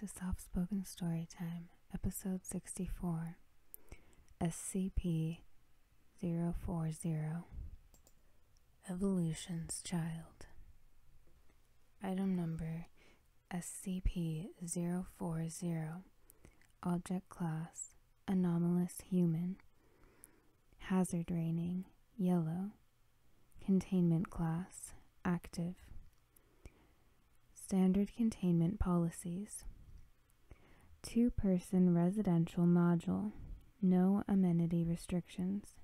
to Soft-Spoken Storytime, Episode 64, Scp-040, Evolution's Child. Item number Scp-040, Object Class, Anomalous Human, Hazard Rating, Yellow, Containment Class, Active. Standard Containment Policies. 2-person residential module. No amenity restrictions.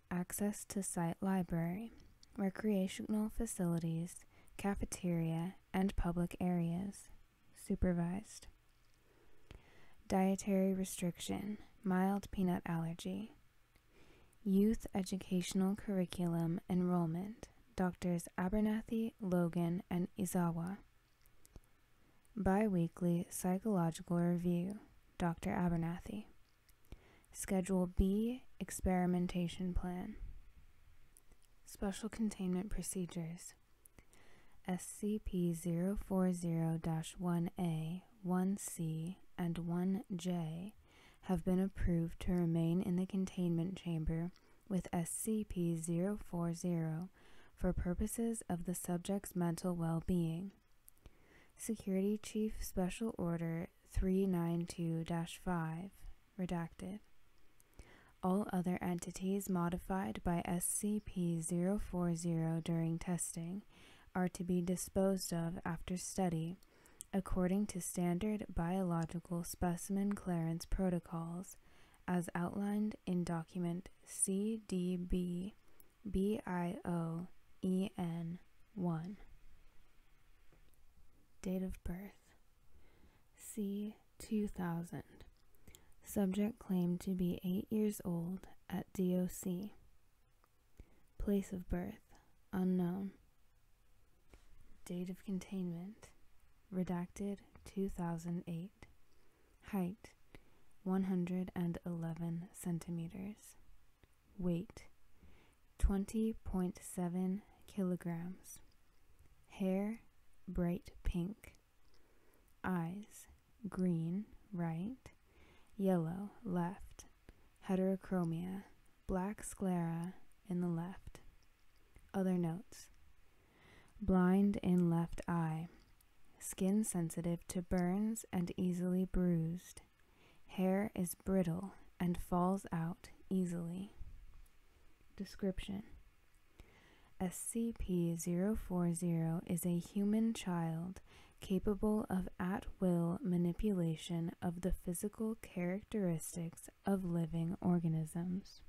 Access to site library, recreational facilities, cafeteria, and public areas. Supervised. Dietary restriction. Mild peanut allergy. Youth educational curriculum enrollment. Drs. Abernathy, Logan, and Izawa. Bi-weekly psychological review. Dr. Abernathy. Schedule B experimentation plan. Special containment procedures. SCP-040-1A, 1C, and 1J have been approved to remain in the containment chamber with SCP-040 for purposes of the subject's mental well-being. Security Chief Special Order 392-5, redacted. All other entities modified by SCP-040 during testing are to be disposed of after study according to standard biological specimen clearance protocols as outlined in document CDB-BIO EN1. Date of birth C-2000. Subject claimed to be 8 years old at DOC. Place of birth unknown. Date of containment redacted 2008. Height 111 centimeters. Weight 20.7 kilograms. Hair bright pink. Eyes green right, yellow left. Heterochromia, black sclera in the left. Other notes. Blind in left eye. Skin sensitive to burns and easily bruised. Hair is brittle and falls out easily. Description. SCP-040 is a human child capable of at-will manipulation of the physical characteristics of living organisms.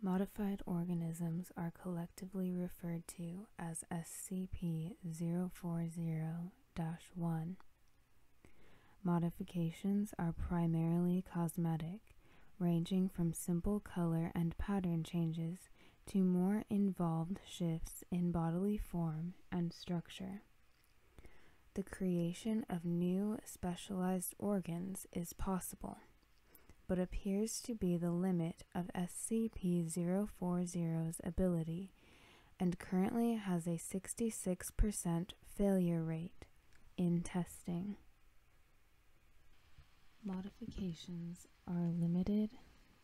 Modified organisms are collectively referred to as SCP-040-1. Modifications are primarily cosmetic, ranging from simple color and pattern changes to more involved shifts in bodily form and structure. The creation of new specialized organs is possible, but appears to be the limit of SCP-040's ability and currently has a 66% failure rate in testing. Modifications are limited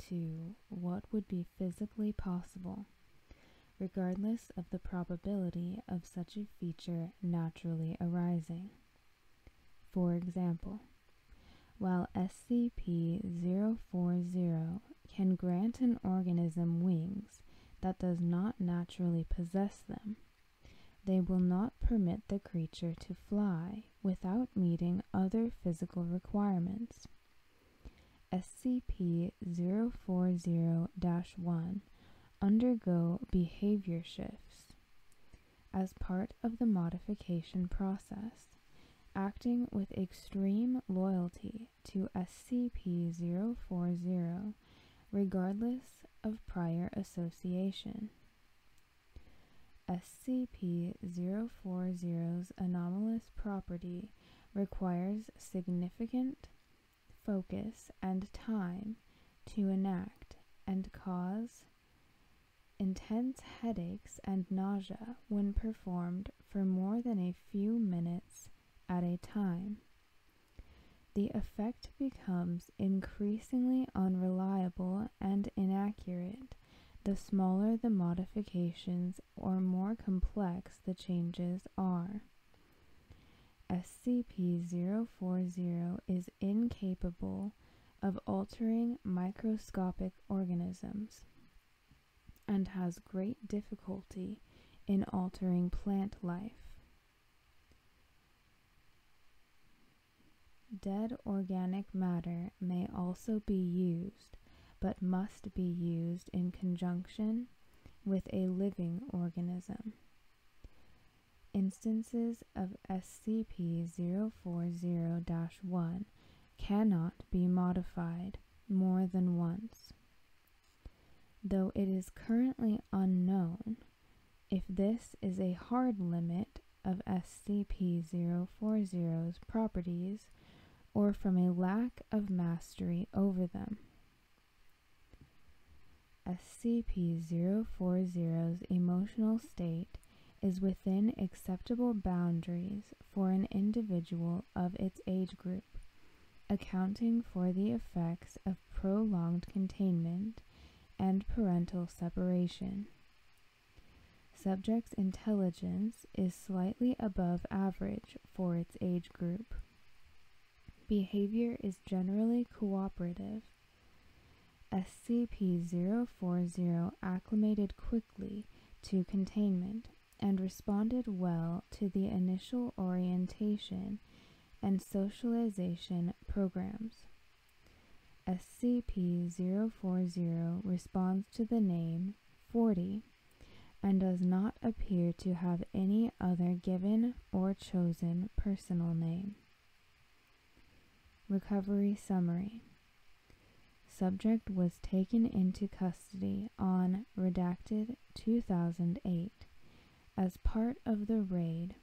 to what would be physically possible, regardless of the probability of such a feature naturally arising. For example, while SCP-040 can grant an organism wings that does not naturally possess them, they will not permit the creature to fly without meeting other physical requirements. SCP-040-1 undergo behavior shifts as part of the modification process, acting with extreme loyalty to SCP-040 regardless of prior association. SCP-040's anomalous property requires significant focus and time to enact and cause intense headaches and nausea when performed for more than a few minutes at a time. becomes increasingly unreliable and inaccurate the smaller the modifications or more complex the changes are. SCP-040 is incapable of altering microscopic organisms and has great difficulty in altering plant life. Dead organic matter may also be used, but must be used in conjunction with a living organism. Instances of SCP-040-1 cannot be modified more than once, though it is currently unknown if this is a hard limit of SCP-040's properties or from a lack of mastery over them. SCP-040's emotional state is within acceptable boundaries for an individual of its age group, accounting for the effects of prolonged containment and parental separation. Subject's intelligence is slightly above average for its age group. Behavior is generally cooperative. SCP-040 acclimated quickly to containment and responded well to the initial orientation and socialization programs. SCP-040 responds to the name 40 and does not appear to have any other given or chosen personal name. Recovery Summary. Subject was taken into custody on redacted 2008 as part of the raid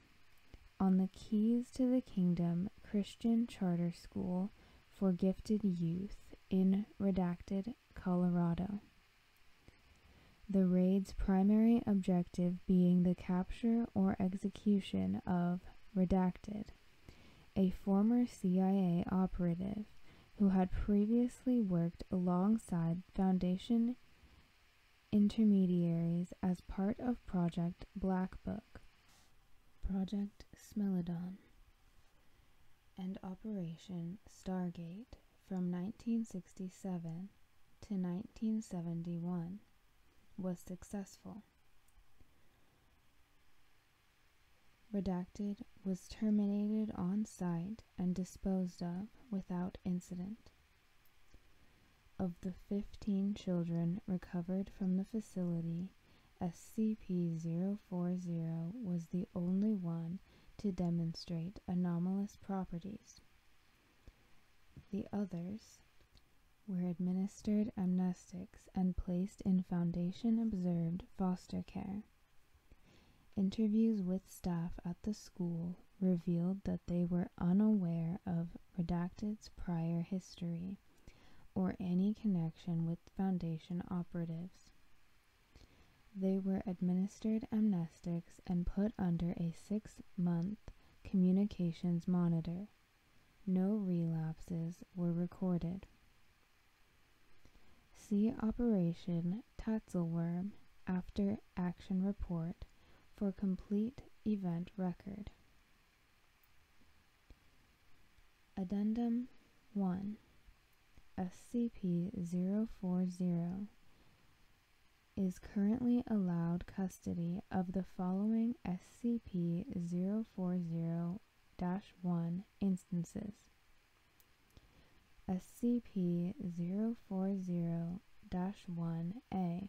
on the Keys to the Kingdom Christian Charter School for Gifted Youth in redacted Colorado. The raid's primary objective being the capture or execution of redacted, a former CIA operative who had previously worked alongside Foundation intermediaries as part of Project Black Book, Project Smilodon, and Operation Stargate from 1967 to 1971 was successful. Redacted was terminated on site and disposed of without incident. Of the 15 children recovered from the facility, SCP-040 was the only one to demonstrate anomalous properties. The others were administered amnestics and placed in Foundation-observed foster care. Interviews with staff at the school revealed that they were unaware of Redacted's prior history or any connection with Foundation operatives. They were administered amnestics and put under a 6-month communications monitor. No relapses were recorded. See Operation Tatzelworm After Action Report for complete event record. Addendum 1. SCP-040 is currently allowed custody of the following SCP-040-1 instances. SCP-040-1A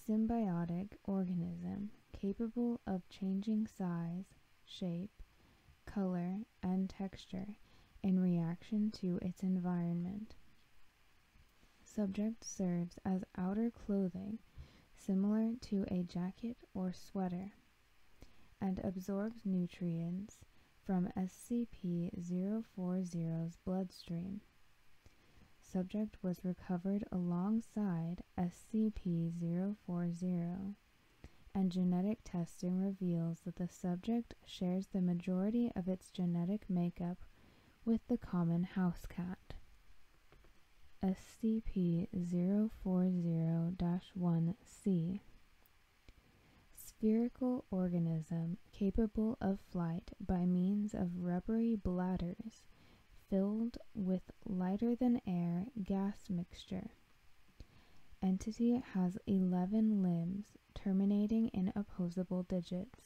Symbiotic organism capable of changing size, shape, color, and texture in reaction to its environment. Subject serves as outer clothing similar to a jacket or sweater and absorbs nutrients from SCP-040's bloodstream. Subject was recovered alongside SCP-040, and genetic testing reveals that the subject shares the majority of its genetic makeup with the common house cat. SCP-040-1C. Spherical organism capable of flight by means of rubbery bladders filled with lighter-than-air gas mixture. Entity has 11 limbs terminating in opposable digits,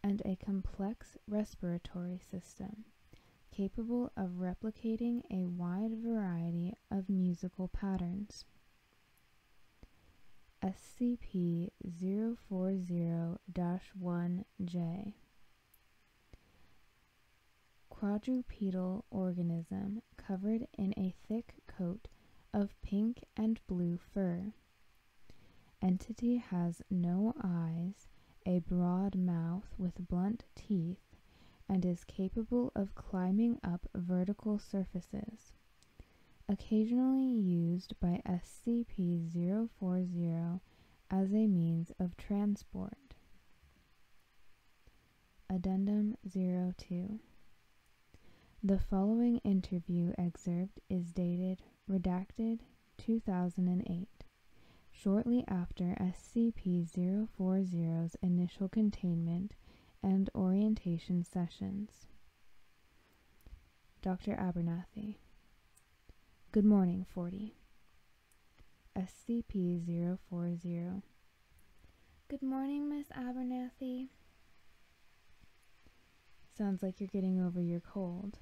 and a complex respiratory system capable of replicating a wide variety of musical patterns. SCP-040-1J. Quadrupedal organism covered in a thick coat of pink and blue fur. Entity has no eyes, a broad mouth with blunt teeth, and is capable of climbing up vertical surfaces. Occasionally used by SCP-040 as a means of transport. Addendum 02. The following interview excerpt is dated redacted 2008, shortly after SCP-040's initial containment and orientation sessions. Dr. Abernathy. Good morning, 40. SCP-040. Good morning, Miss Abernathy. Sounds like you're getting over your cold.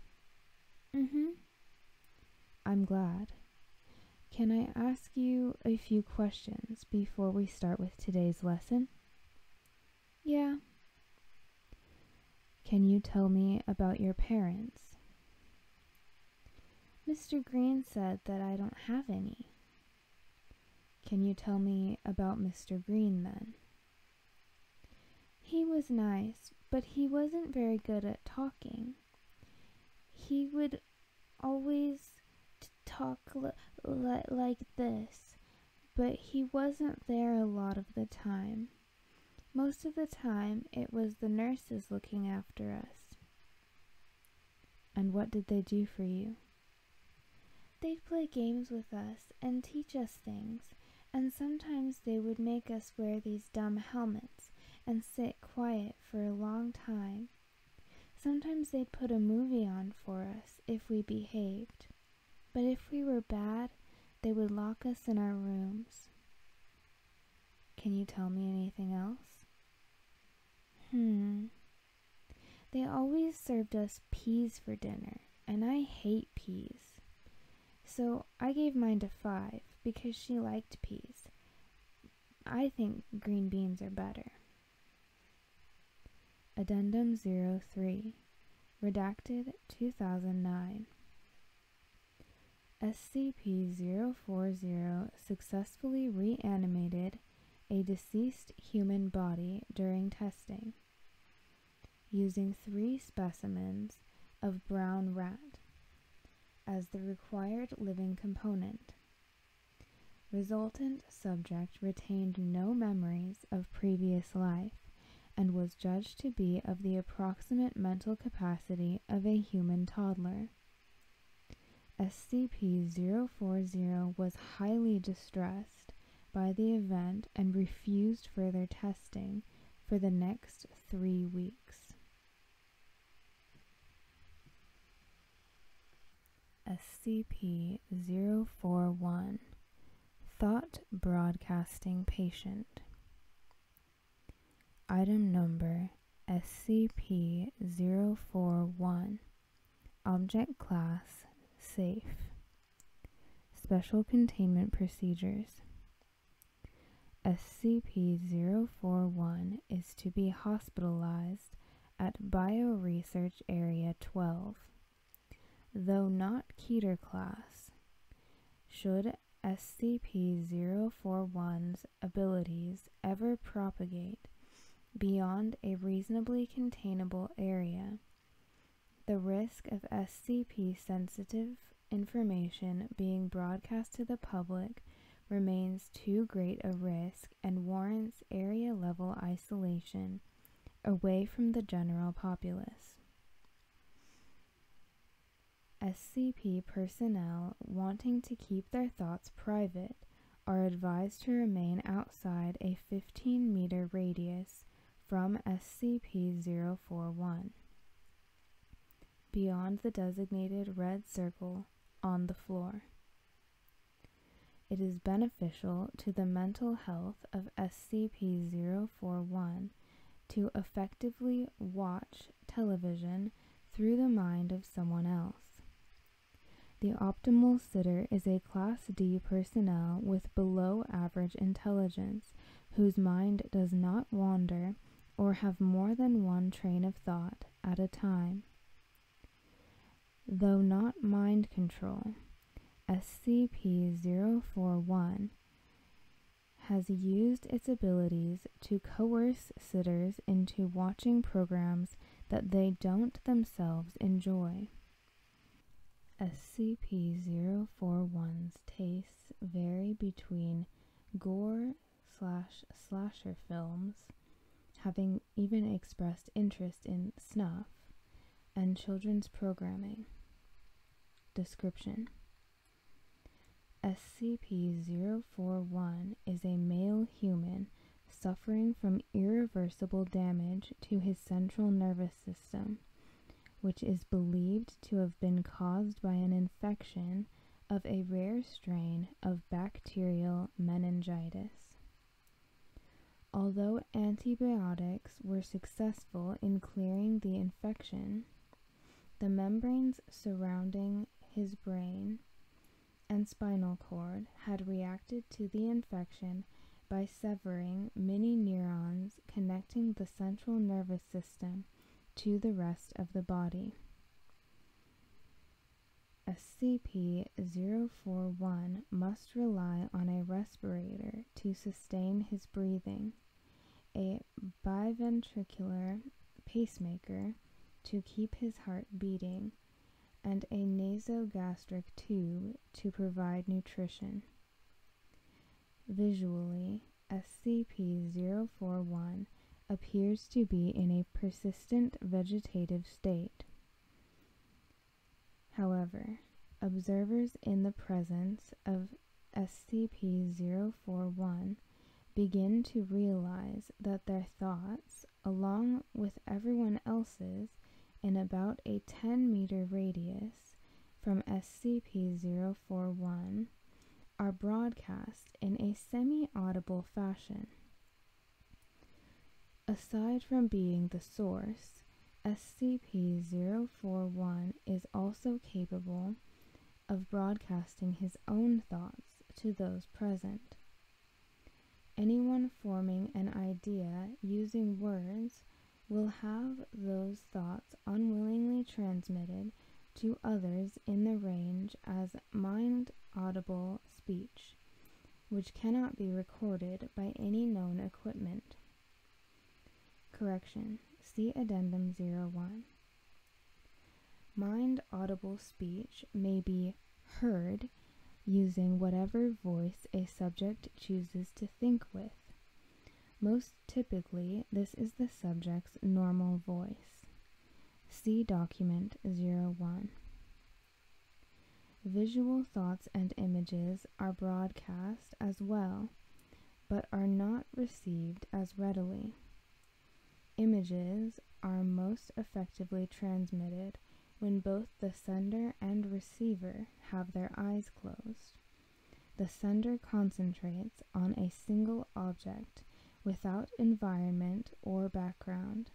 I'm glad. Can I ask you a few questions before we start with today's lesson? Yeah. Can you tell me about your parents? Mr. Green said that I don't have any. Can you tell me about Mr. Green then? He was nice, but he wasn't very good at talking. He would always talk like this, but he wasn't there a lot of the time. Most of the time, it was the nurses looking after us. And what did they do for you? They'd play games with us and teach us things, and sometimes they would make us wear these dumb helmets and sit quiet for a long time. Sometimes they'd put a movie on for us if we behaved, but if we were bad, they would lock us in our rooms. Can you tell me anything else? They always served us peas for dinner, and I hate peas. So I gave mine to 5 because she liked peas. I think green beans are better. Addendum 03. Redacted 2009. SCP-040 successfully reanimated a deceased human body during testing, using 3 specimens of brown rat as the required living component. Resultant subject retained no memories of previous life and was judged to be of the approximate mental capacity of a human toddler. SCP-040 was highly distressed by the event and refused further testing for the next 3 weeks. SCP-041 Thought Broadcasting Patient. Item number SCP-041. Object Class Safe. Special Containment Procedures. SCP-041 is to be hospitalized at Bioresearch Area 12. Though not Keter class, should SCP-041's abilities ever propagate beyond a reasonably containable area, the risk of SCP-sensitive information being broadcast to the public remains too great a risk and warrants area-level isolation away from the general populace. SCP personnel wanting to keep their thoughts private are advised to remain outside a 15-meter radius from SCP-041, beyond the designated red circle on the floor. It is beneficial to the mental health of SCP-041 to effectively watch television through the mind of someone else. The optimal sitter is a Class D personnel with below-average intelligence whose mind does not wander or have more than one train of thought at a time. Though not mind control, SCP-041 has used its abilities to coerce sitters into watching programs that they don't themselves enjoy. SCP-041's tastes vary between gore/slasher films, having even expressed interest in snuff, and children's programming. Description: SCP-041 is a male human suffering from irreversible damage to his central nervous system, which is believed to have been caused by an infection of a rare strain of bacterial meningitis. Although antibiotics were successful in clearing the infection, the membranes surrounding his brain and spinal cord had reacted to the infection by severing many neurons connecting the central nervous system to the rest of the body. SCP-041 must rely on a respirator to sustain his breathing, a biventricular pacemaker to keep his heart beating, and a nasogastric tube to provide nutrition. Visually, SCP-041 appears to be in a persistent vegetative state. However, observers in the presence of SCP-041 begin to realize that their thoughts, along with everyone else's in about a 10-meter radius from SCP-041, are broadcast in a semi-audible fashion. Aside from being the source, SCP-041 is also capable of broadcasting his own thoughts to those present. Anyone forming an idea using words will have those thoughts unwillingly transmitted to others in the range as mind-audible speech, which cannot be recorded by any known equipment. Correction. See Addendum 01. Mind-audible speech may be heard using whatever voice a subject chooses to think with. Most typically, this is the subject's normal voice. See Document 01. Visual thoughts and images are broadcast as well, but are not received as readily. Images are most effectively transmitted when both the sender and receiver have their eyes closed. The sender concentrates on a single object without environment or background,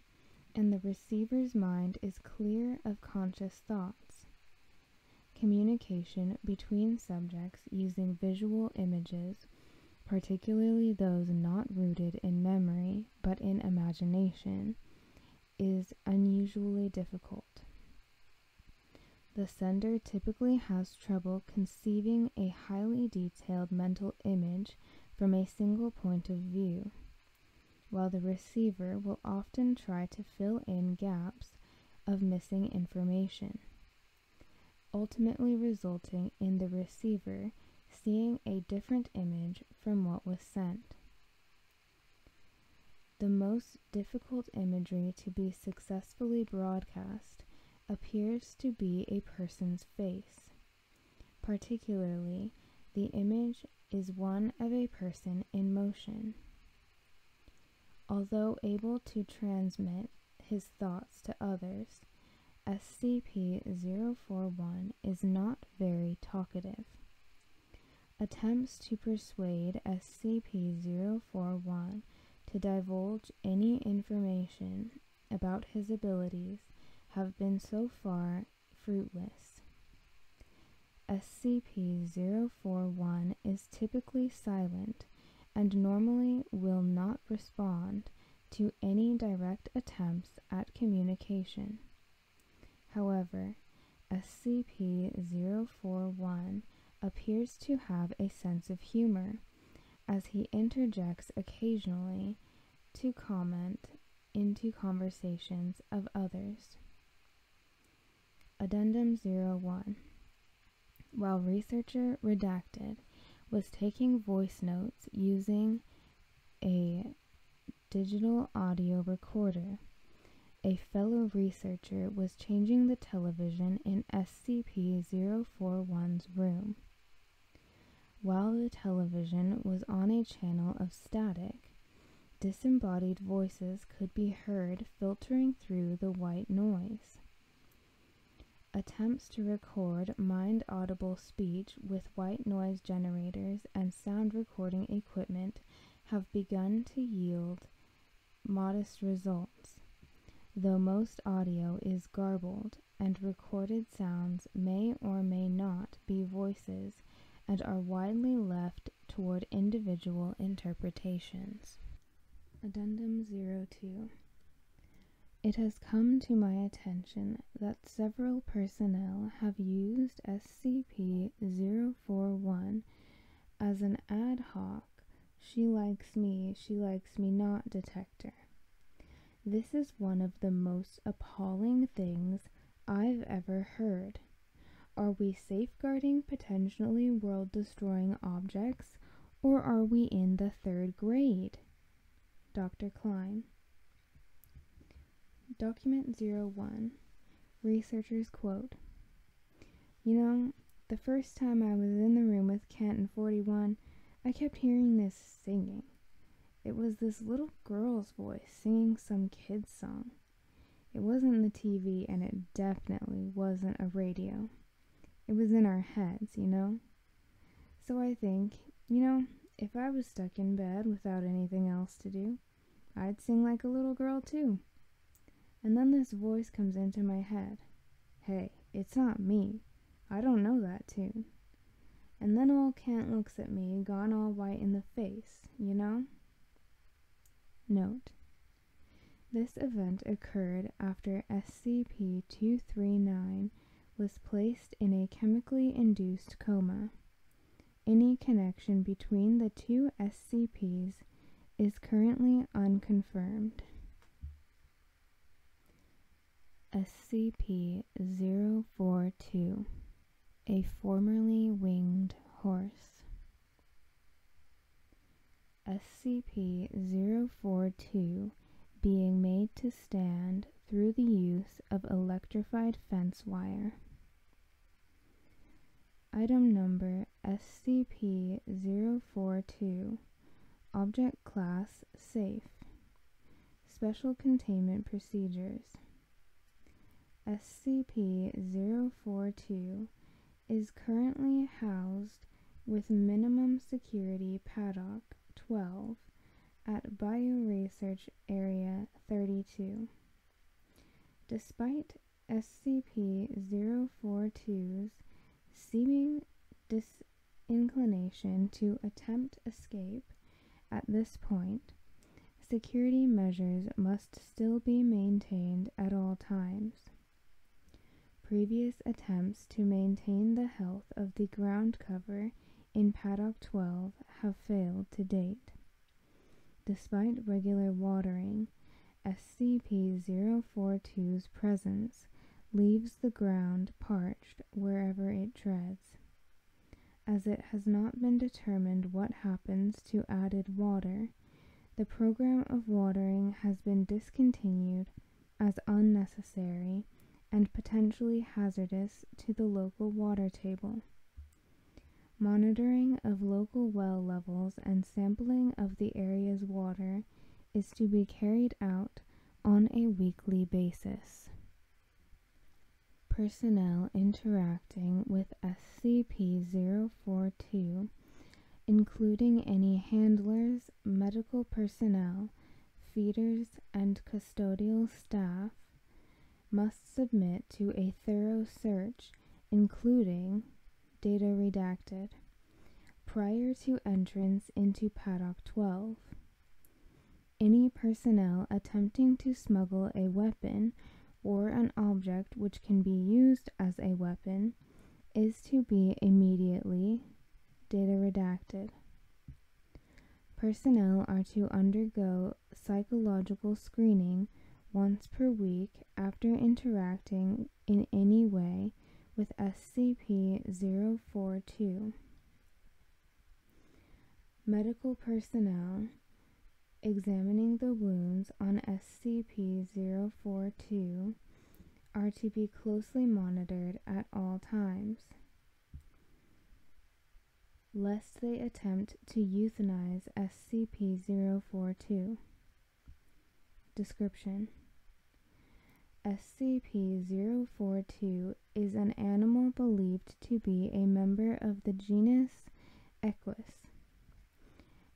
and the receiver's mind is clear of conscious thoughts. Communication between subjects using visual images, particularly those not rooted in memory but in imagination, is unusually difficult. The sender typically has trouble conceiving a highly detailed mental image from a single point of view, while the receiver will often try to fill in gaps of missing information, ultimately resulting in the receiver seeing a different image from what was sent. The most difficult imagery to be successfully broadcast appears to be a person's face. Particularly, the image is one of a person in motion. Although able to transmit his thoughts to others, SCP-041 is not very talkative. Attempts to persuade SCP-041 to divulge any information about his abilities have been so far fruitless. SCP-041 is typically silent and normally will not respond to any direct attempts at communication. However, SCP-041 appears to have a sense of humor, as he interjects occasionally to comment into conversations of others. Addendum 01. While researcher Redacted was taking voice notes using a digital audio recorder, a fellow researcher was changing the television in SCP-041's room. While the television was on a channel of static, disembodied voices could be heard filtering through the white noise. Attempts to record mind-audible speech with white noise generators and sound recording equipment have begun to yield modest results, though most audio is garbled and recorded sounds may or may not be voices and are widely left toward individual interpretations. Addendum 02. It has come to my attention that several personnel have used SCP-041 as an ad hoc she likes me not detector. This is one of the most appalling things I've ever heard. Are we safeguarding potentially world-destroying objects, or are we in the 3rd grade? Dr. Klein. Document 01. Researcher's quote. You know, the first time I was in the room with Canton 41, I kept hearing this singing. It was this little girl's voice singing some kid's song. It wasn't the TV, and it definitely wasn't a radio. It was in our heads, you know? So I think, if I was stuck in bed without anything else to do, I'd sing like a little girl too. And then this voice comes into my head. Hey, it's not me. I don't know that tune. And then old Kent looks at me, gone all white in the face, you know? Note: this event occurred after SCP-239 was placed in a chemically induced coma. Any connection between the two SCPs is currently unconfirmed. SCP-042, a formerly winged horse. SCP-042 being made to stand through the use of electrified fence wire. Item number SCP-042, Object Class Safe. Special Containment Procedures. SCP-042 is currently housed with minimum security padlock 12 at Bioresearch Area 32. Despite SCP-042's seeming disinclination to attempt escape at this point, security measures must still be maintained at all times. Previous attempts to maintain the health of the ground cover in Paddock 12 have failed to date. Despite regular watering, SCP-042's presence leaves the ground parched wherever it treads. As it has not been determined what happens to added water, the program of watering has been discontinued as unnecessary and potentially hazardous to the local water table. Monitoring of local well levels and sampling of the area's water is to be carried out on a weekly basis. Personnel interacting with SCP-042, including any handlers, medical personnel, feeders, and custodial staff, must submit to a thorough search, including data redacted, prior to entrance into Paddock 12. Any personnel attempting to smuggle a weapon or an object which can be used as a weapon is to be immediately data redacted. Personnel are to undergo psychological screening once per week after interacting in any way with SCP-042. Medical personnel examining the wounds on SCP-042 are to be closely monitored at all times, lest they attempt to euthanize SCP-042. Description: SCP-042 is an animal believed to be a member of the genus Equus.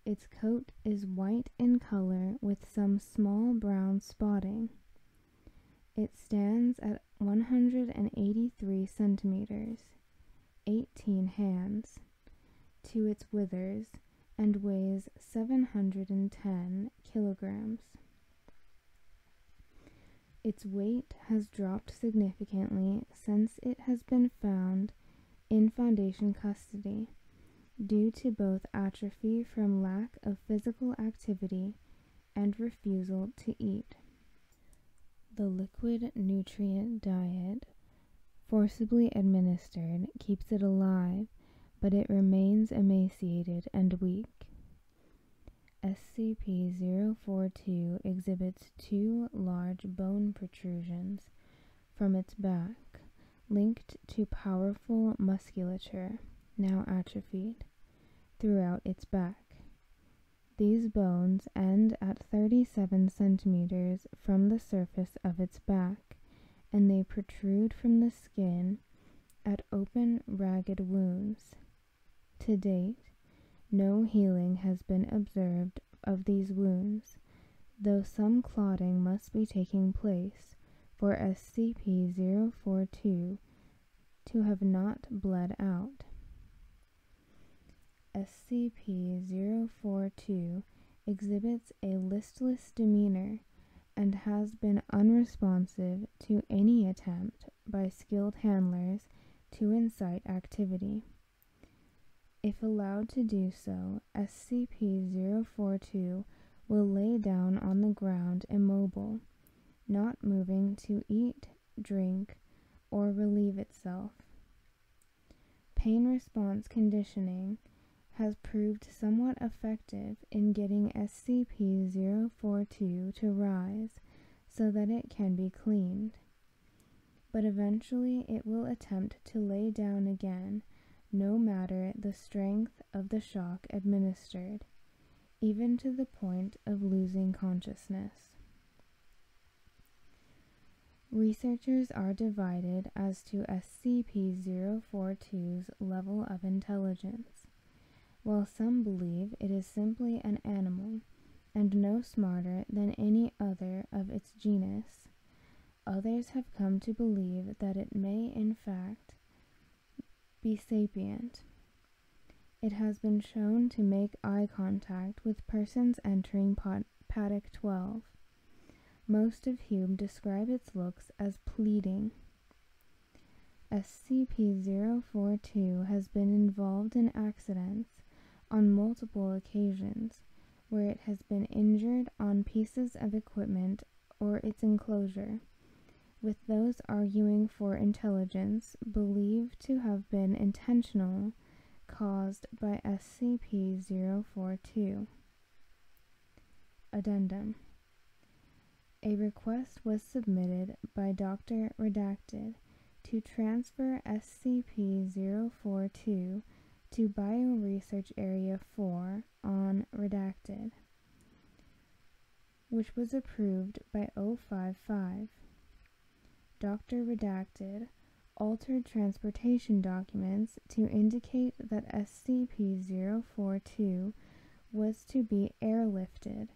Its coat is white in color with some small brown spotting. It stands at 183 centimeters, 18 hands, to its withers and weighs 710 kilograms. Its weight has dropped significantly since it has been found in Foundation custody, due to both atrophy from lack of physical activity and refusal to eat. The liquid nutrient diet, forcibly administered, keeps it alive, but it remains emaciated and weak. SCP-042 exhibits 2 large bone protrusions from its back, linked to powerful musculature, now atrophied, throughout its back. These bones end at 37 centimeters from the surface of its back, and they protrude from the skin at open, ragged wounds. To date, no healing has been observed of these wounds, though some clotting must be taking place for SCP-042 to have not bled out. SCP-042 exhibits a listless demeanor and has been unresponsive to any attempt by skilled handlers to incite activity. If allowed to do so, SCP-042 will lay down on the ground immobile, not moving to eat, drink, or relieve itself. Pain response conditioning has proved somewhat effective in getting SCP-042 to rise so that it can be cleaned, but eventually it will attempt to lay down again no matter the strength of the shock administered, even to the point of losing consciousness. Researchers are divided as to SCP-042's level of intelligence. While some believe it is simply an animal and no smarter than any other of its genus, others have come to believe that it may in fact be sapient. It has been shown to make eye contact with persons entering Paddock 12, most of whom describe its looks as pleading. SCP-042 has been involved in accidents on multiple occasions where it has been injured on pieces of equipment or its enclosure, with those arguing for intelligence believed to have been intentional, caused by SCP-042. Addendum: a request was submitted by Dr. Redacted to transfer SCP-042 to Bioresearch Area 4 on Redacted, which was approved by 055. Dr. Redacted altered transportation documents to indicate that SCP-042 was to be airlifted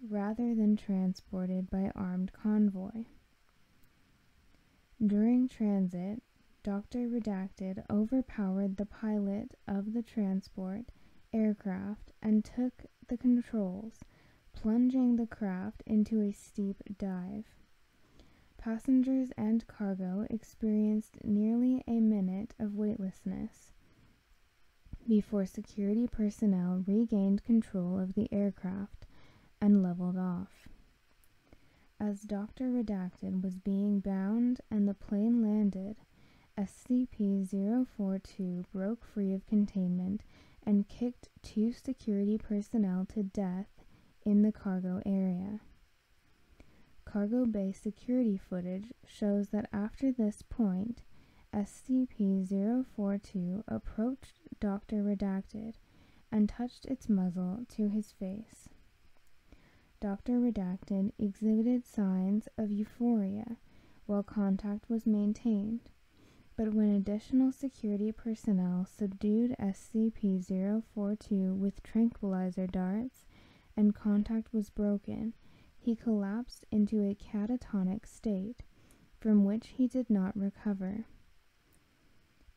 rather than transported by armed convoy. During transit, Dr. Redacted overpowered the pilot of the transport aircraft and took the controls, plunging the craft into a steep dive. Passengers and cargo experienced nearly a minute of weightlessness before security personnel regained control of the aircraft and leveled off. As Dr. Redacted was being bound and the plane landed, SCP-042 broke free of containment and kicked 2 security personnel to death in the cargo area. Cargo bay security footage shows that after this point, SCP-042 approached Dr. Redacted and touched its muzzle to his face. Dr. Redacted exhibited signs of euphoria while contact was maintained, but when additional security personnel subdued SCP-042 with tranquilizer darts and contact was broken, he collapsed into a catatonic state from which he did not recover.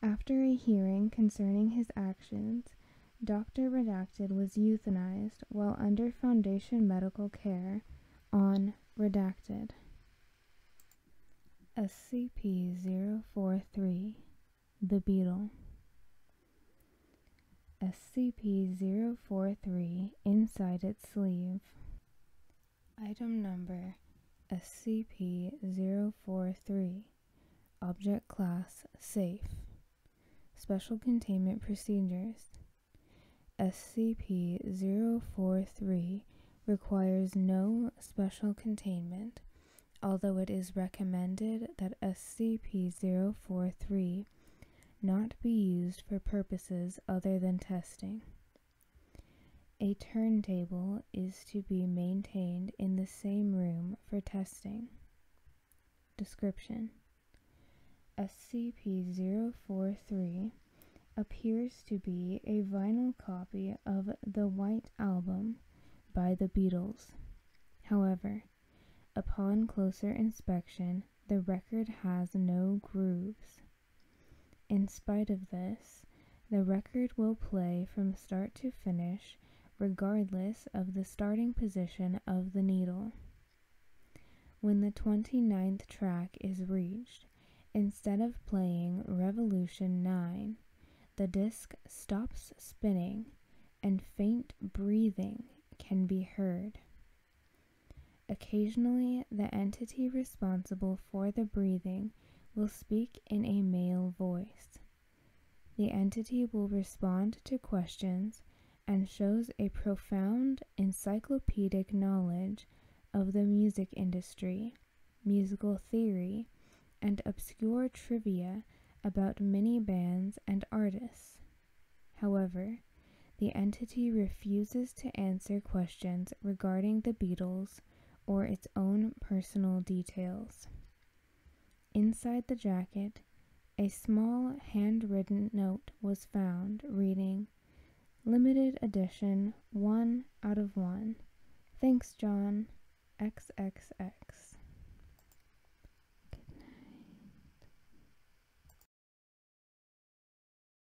After a hearing concerning his actions, Dr. Redacted was euthanized while under Foundation medical care on Redacted. SCP-043 The Beatle. SCP-043 inside its sleeve. Item number SCP-043. Object Class Safe. Special Containment Procedures. SCP-043 requires no special containment, although it is recommended that SCP-043 not be used for purposes other than testing. A turntable is to be maintained in the same room for testing. Description: SCP-043 appears to be a vinyl copy of the White Album by the Beatles. However, upon closer inspection, the record has no grooves. In spite of this, the record will play from start to finish regardless of the starting position of the needle. When the 29th track is reached, instead of playing Revolution 9, the disc stops spinning and faint breathing can be heard. Occasionally, the entity responsible for the breathing will speak in a male voice. The entity will respond to questions and shows a profound encyclopedic knowledge of the music industry, musical theory, and obscure trivia about many bands and artists. However, the entity refuses to answer questions regarding the Beatles or its own personal details. Inside the jacket, a small handwritten note was found reading, "Limited edition 1 out of 1. Thanks, John. XXX."